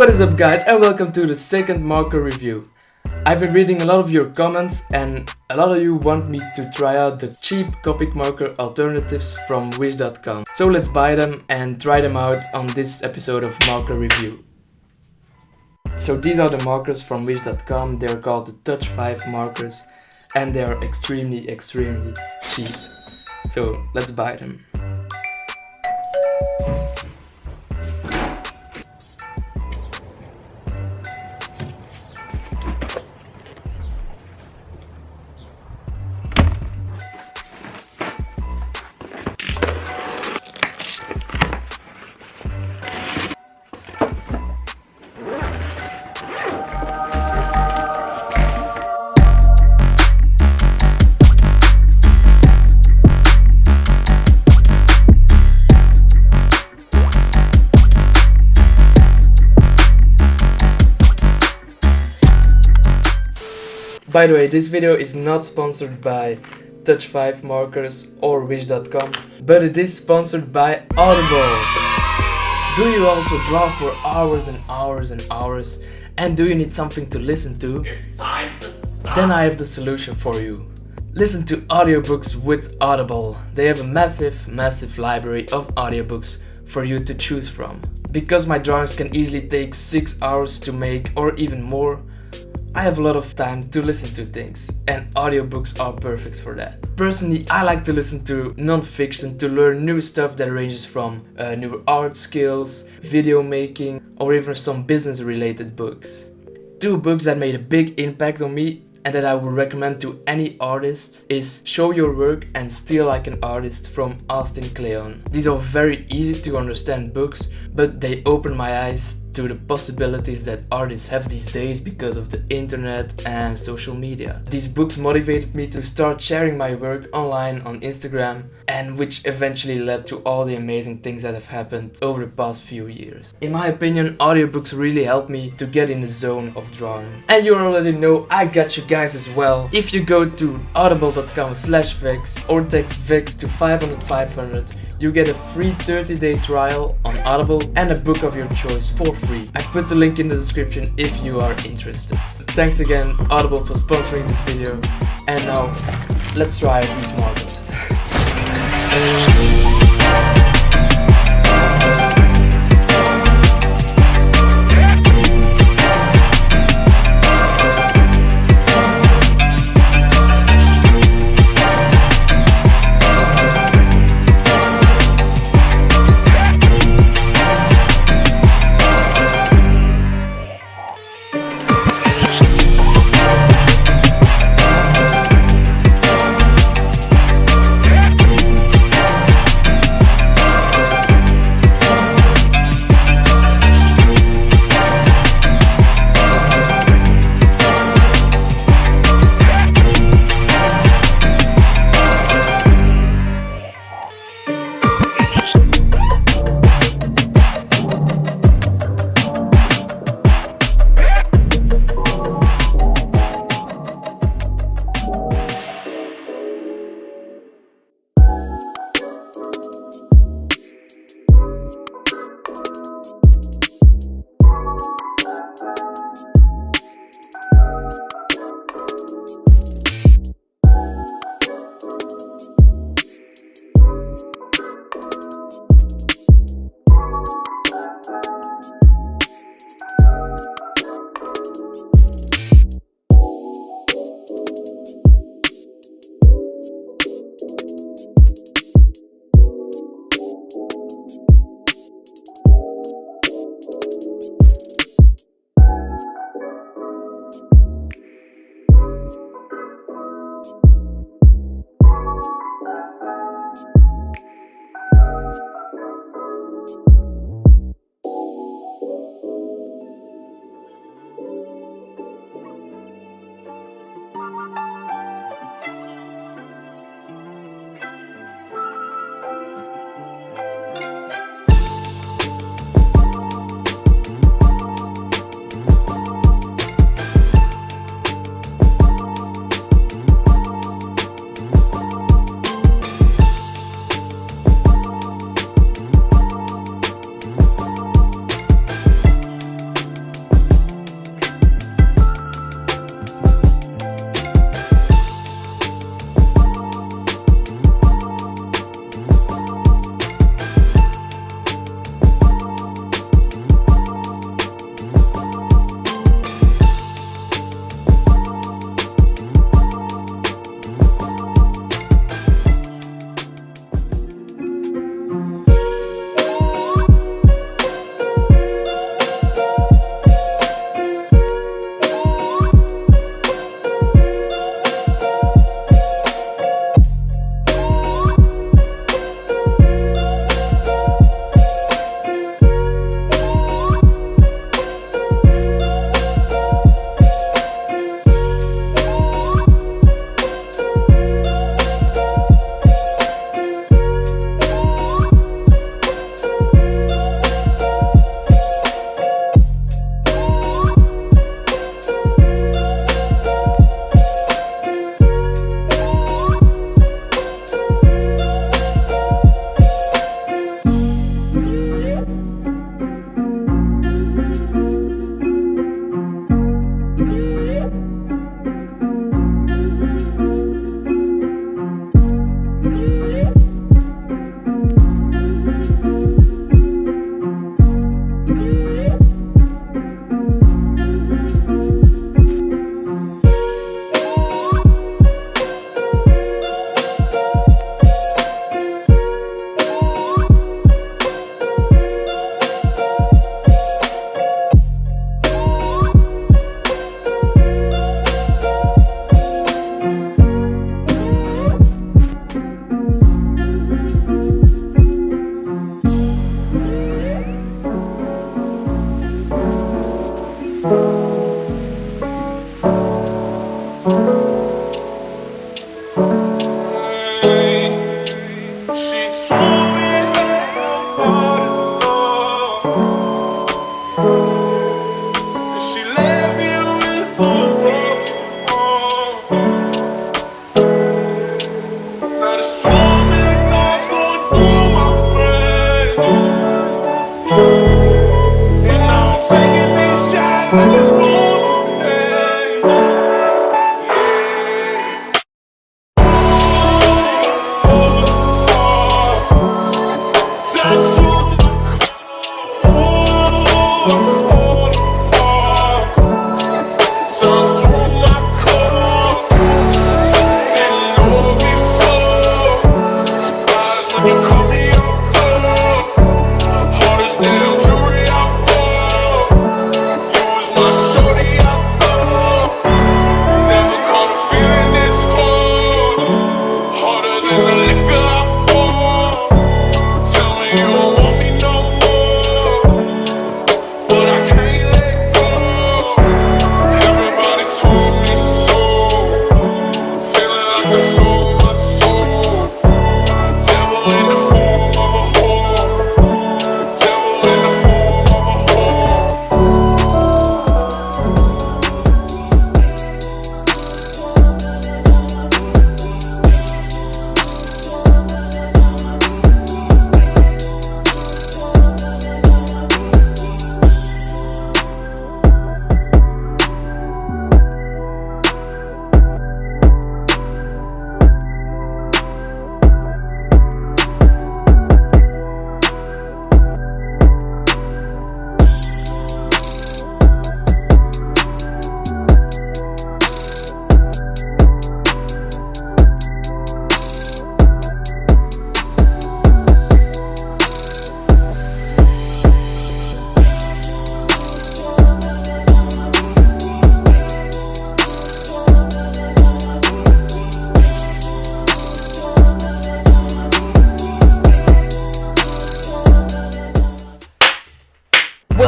What is up guys, and welcome to the second marker review. I've been reading a lot of your comments and a lot of you want me to try out the cheap COPIC marker alternatives from wish.com. So let's buy them and try them out on this episode of Marker Review. So these are the markers from wish.com. They're called the Touch 5 markers and they are extremely cheap. So let's buy them. By the way, this video is not sponsored by Touch 5 markers or wish.com, but it is sponsored by Audible. Do you also draw for hours and hours and hours, and do you need something to listen to? It's time to stop. Then I have the solution for you. Listen to audiobooks with Audible. They have a massive library of audiobooks for you to choose from. Because my drawings can easily take 6 hours to make or even more, I have a lot of time to listen to things, and audiobooks are perfect for that. Personally, I like to listen to non-fiction to learn new stuff that ranges from new art skills, video making, or even some business related books. 2 books that made a big impact on me and that I would recommend to any artist is Show Your Work and Steal Like an Artist from Austin Kleon. These are very easy to understand books, but they open my eyes to the possibilities that artists have these days because of the internet and social media. These books motivated me to start sharing my work online on Instagram, and which eventually led to all the amazing things that have happened over the past few years. In my opinion, audiobooks really helped me to get in the zone of drawing. And you already know I got you guys as well. If you go to audible.com/Vexx or text Vexx to 500, you get a free 30-day trial on Audible and a book of your choice for free. I've put the link in the description if you are interested. Thanks again Audible for sponsoring this video, and now let's try out these markers.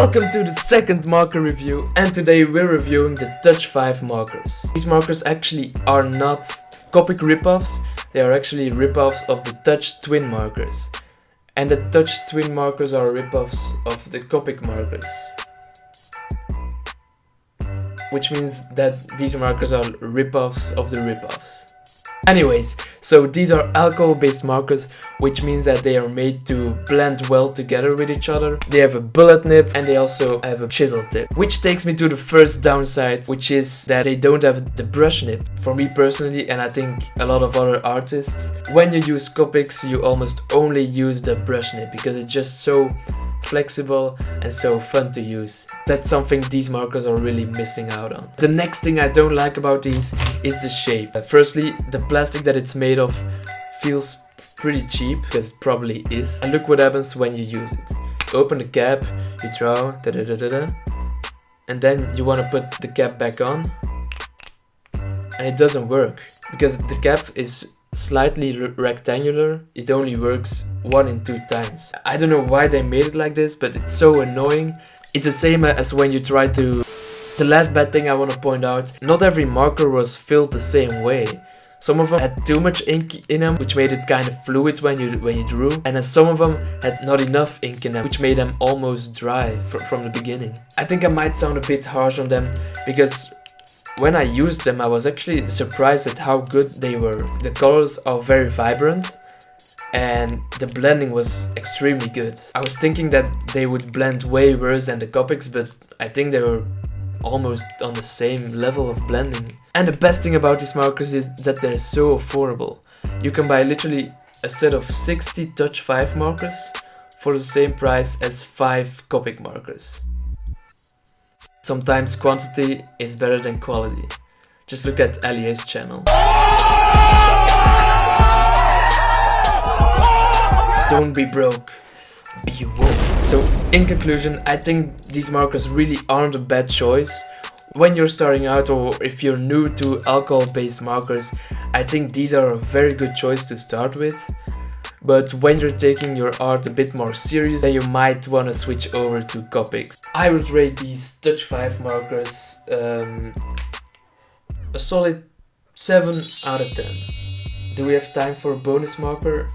Welcome to the second marker review, and today we're reviewing the Touch 5 markers. These markers actually are not COPIC ripoffs, they are actually ripoffs of the Touch Twin markers. And the Touch Twin markers are ripoffs of the COPIC markers. Which means that these markers are ripoffs of the ripoffs. Anyways, so these are alcohol-based markers, which means that they are made to blend well together with each other. They have a bullet nib and they also have a chisel tip. Which takes me to the first downside, which is that they don't have the brush nib. For me personally, and I think a lot of other artists, when you use COPICs, you almost only use the brush nib because it's just so flexible and so fun to use. That's something these markers are really missing out on. The next thing I don't like about these is the shape. Firstly, the plastic that it's made of feels pretty cheap, because it probably is. And look what happens when you use it. You open the cap, you draw, and then you want to put the cap back on, and it doesn't work because the cap is slightly rectangular. It only works 1 in 2 times. I don't know why they made it like this, but it's so annoying. It's the same as when you try to... The last bad thing I want to point out, not every marker was filled the same way. Some of them had too much ink in them, which made it kind of fluid when you drew, and then some of them had not enough ink in them, which made them almost dry from the beginning. I think I might sound a bit harsh on them, because when I used them, I was actually surprised at how good they were. The colors are very vibrant and the blending was extremely good. I was thinking that they would blend way worse than the COPICs, but I think they were almost on the same level of blending. And the best thing about these markers is that they're so affordable. You can buy literally a set of 60 Touch 5 markers for the same price as 5 COPIC markers. Sometimes quantity is better than quality. Just look at Alier's channel. Don't be broke, be woke. So in conclusion, I think these markers really aren't a bad choice. When you're starting out or if you're new to alcohol-based markers, I think these are a very good choice to start with. But when you're taking your art a bit more serious, then you might want to switch over to COPICs. I would rate these Touch 5 markers a solid 7 out of 10. Do we have time for a bonus marker?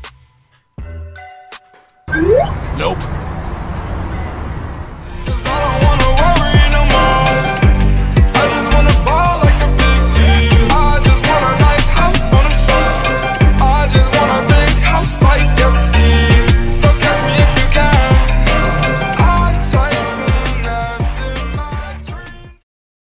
Nope.